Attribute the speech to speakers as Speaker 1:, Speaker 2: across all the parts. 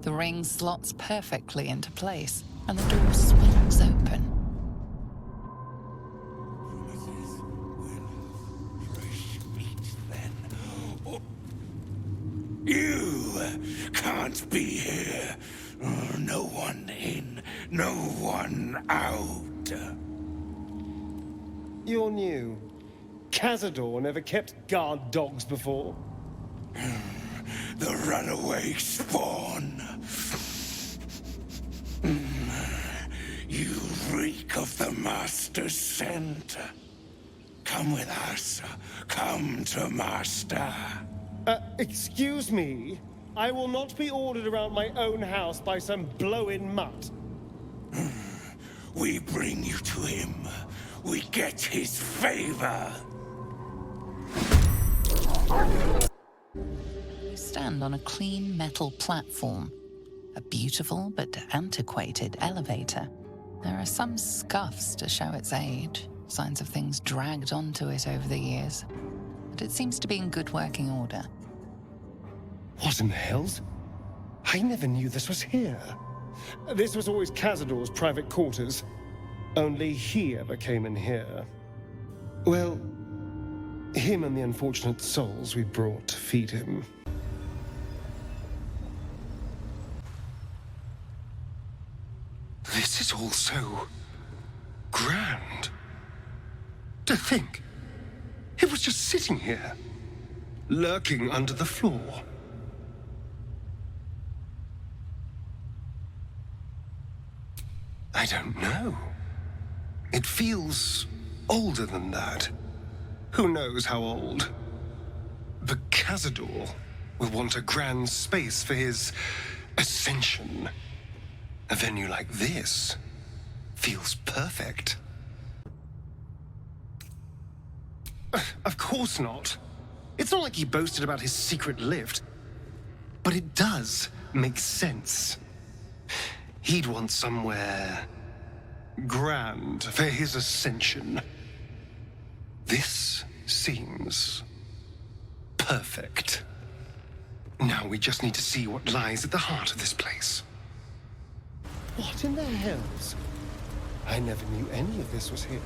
Speaker 1: The ring slots perfectly into place, and the door swings open.
Speaker 2: You can't be here. No one in, no one out.
Speaker 3: You're new. Cazador never kept guard dogs before.
Speaker 2: The runaway spawn. You reek of the Master's scent. Come with us. Come to Master.
Speaker 3: Excuse me? I will not be ordered around my own house by some blow-in mutt.
Speaker 2: We bring you to him. We get his favor.
Speaker 1: You stand on a clean metal platform. A beautiful but antiquated elevator. There are some scuffs to show its age, signs of things dragged onto it over the years. But it seems to be in good working order.
Speaker 3: What in the hells? I never knew this was here. This was always Cazador's private quarters. Only he ever came in here. Well, him and the unfortunate souls we brought to feed him.
Speaker 4: This is all so grand. To think, it was just sitting here, lurking under the floor. I don't know. It feels older than that. Who knows how old? But Cazador will want a grand space for his ascension. A venue like this feels perfect. Of course not. It's not like he boasted about his secret lift. But it does make sense. He'd want somewhere grand for his ascension. This seems perfect. Now we just need to see what lies at the heart of this place.
Speaker 3: What in the hells? I never knew any of this was here.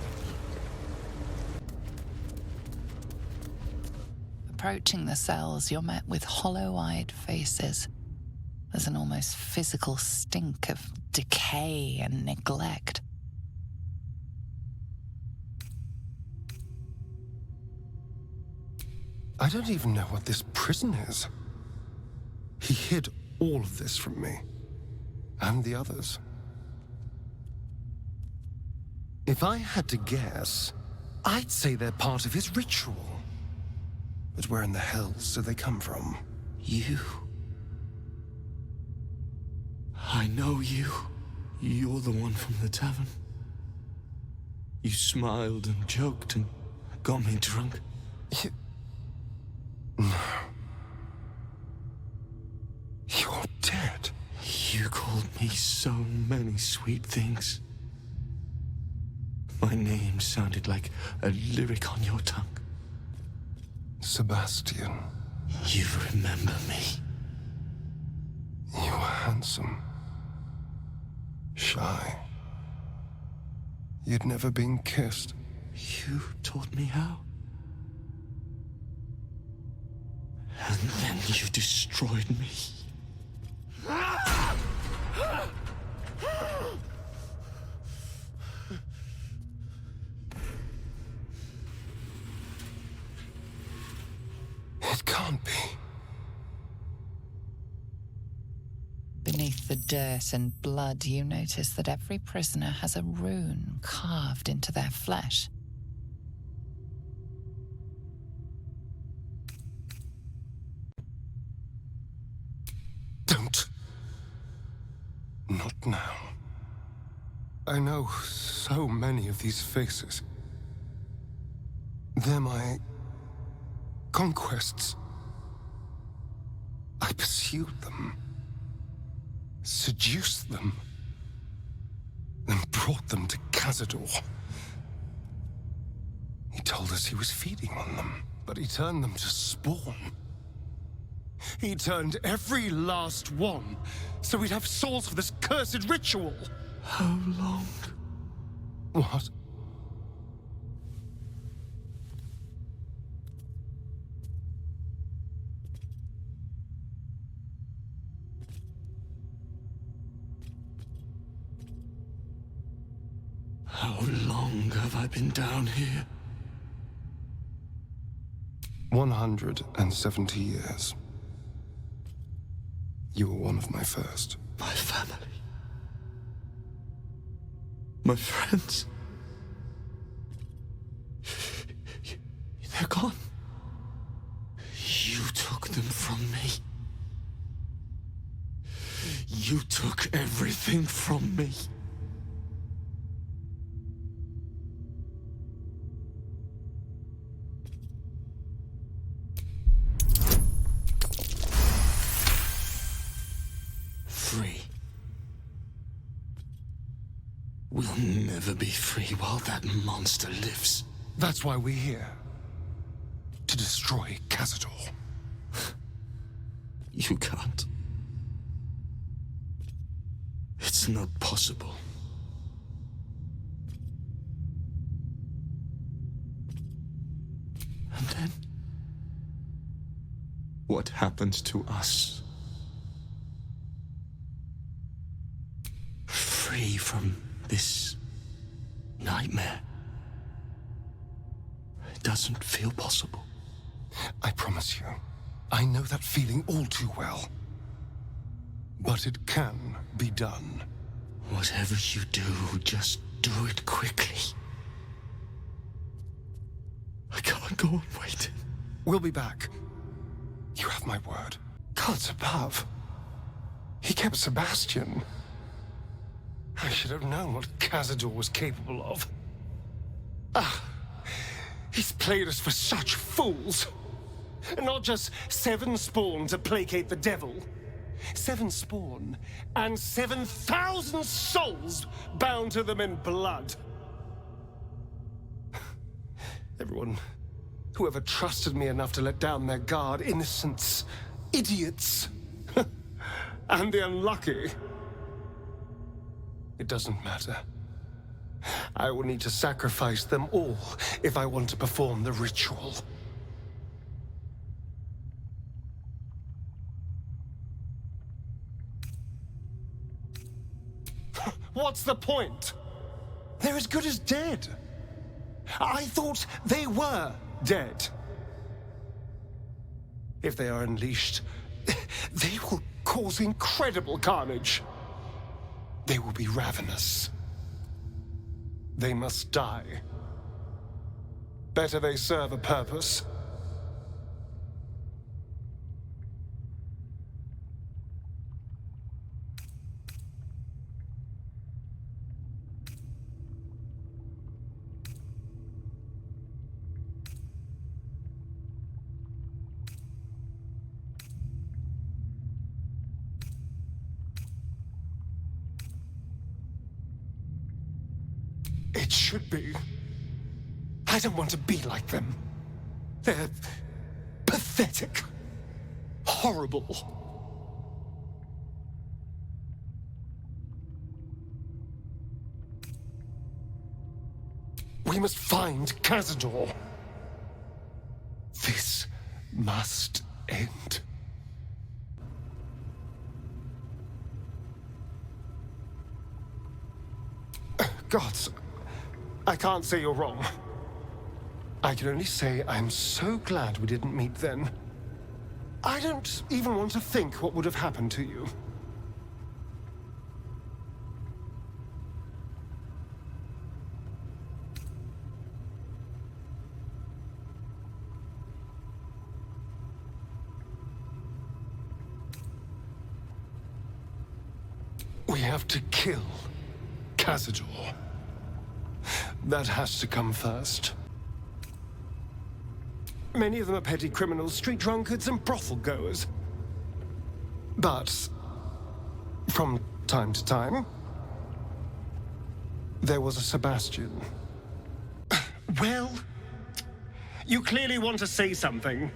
Speaker 1: Approaching the cells, you're met with hollow-eyed faces. There's an almost physical stink of decay and neglect.
Speaker 4: I don't even know what this prison is. He hid all of this from me. And the others. If I had to guess, I'd say they're part of his ritual. But where in the hells do they come from?
Speaker 5: You. I know you. You're the one from the tavern. You smiled and joked and got me drunk.
Speaker 4: No. You're dead.
Speaker 5: You called me so many sweet things. My name sounded like a lyric on your tongue.
Speaker 4: Sebastian.
Speaker 5: You remember me.
Speaker 4: You were handsome. Shy. You'd never been kissed.
Speaker 5: You taught me how. And then you destroyed me.
Speaker 4: It can't be.
Speaker 1: Beneath the dirt and blood, you notice that every prisoner has a rune carved into their flesh.
Speaker 4: Don't. Not now. I know so many of these faces. They're my conquests. I pursued them, seduced them, and brought them to Cazador. He told us he was feeding on them, but he turned them to spawn.
Speaker 3: He turned every last one, so we'd have souls for this cursed ritual.
Speaker 5: How long?
Speaker 3: What?
Speaker 5: How long have I been down here?
Speaker 3: 170 years. You were one of my first.
Speaker 5: My family. My friends. They're gone. You took them from me. You took everything from me. Free. We'll never be free while that monster lives.
Speaker 3: That's why we're here. To destroy Cazador.
Speaker 5: You can't. It's not possible. And then, what happens to us? Free from this nightmare. It doesn't feel possible.
Speaker 3: I promise you, I know that feeling all too well. But it can be done.
Speaker 5: Whatever you do, just do it quickly. I can't go on waiting.
Speaker 3: We'll be back. You have my word. Gods above. He kept Sebastian. I should have known what Cazador was capable of. He's played us for such fools. Not just 7 spawn to placate the devil. 7 spawn and 7,000 souls bound to them in blood. Everyone, whoever trusted me enough to let down their guard, innocents, idiots, and the unlucky. It doesn't matter. I will need to sacrifice them all if I want to perform the ritual. What's the point? They're as good as dead. I thought they were dead. If they are unleashed, they will cause incredible carnage. They will be ravenous. They must die. Better they serve a purpose. It should be. I don't want to be like them. They're pathetic. Horrible. We must find Cazador. This must end. Gods, I can't say you're wrong. I can only say I'm so glad we didn't meet then. I don't even want to think what would have happened to you. We have to kill Cazador. That has to come first. Many of them are petty criminals, street drunkards, and brothel goers. But, from time to time, there was a Sebastian. Well, you clearly want to say something.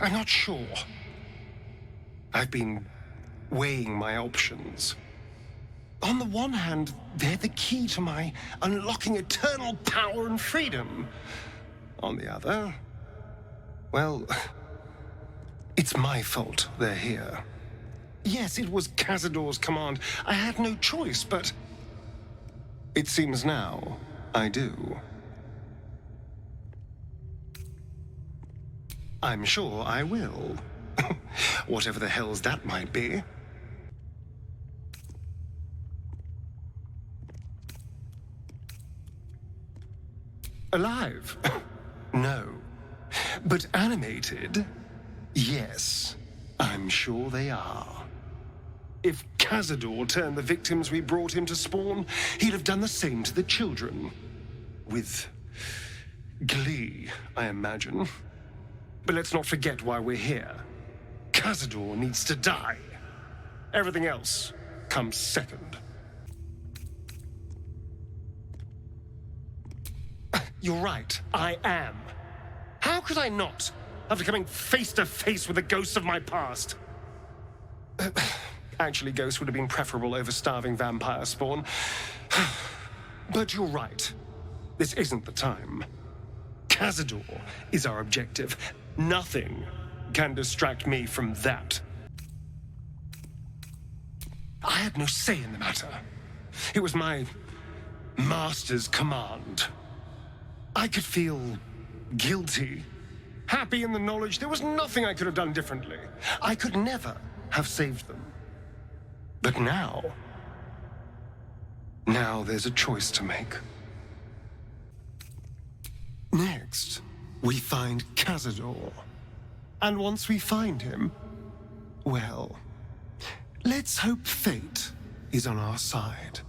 Speaker 4: I'm not sure. I've been weighing my options. On the one hand, they're the key to my unlocking eternal power and freedom. On the other, well, it's my fault they're here. Yes, it was Cazador's command. I had no choice, but it seems now I do. I'm sure I will. Whatever the hell's that might be. Alive? No. But animated? Yes. I'm sure they are. If Cazador turned the victims we brought him to spawn, he'd have done the same to the children. With glee, I imagine. But let's not forget why we're here. Cazador needs to die. Everything else comes second. You're right, I am. How could I not, after coming face to face with the ghosts of my past? Actually, ghosts would have been preferable over starving vampire spawn. But you're right. This isn't the time. Cazador is our objective. Nothing can distract me from that. I had no say in the matter. It was my master's command. I could feel guilty, happy in the knowledge there was nothing I could have done differently. I could never have saved them. But now there's a choice to make. Next, we find Cazador. And once we find him, well, let's hope fate is on our side.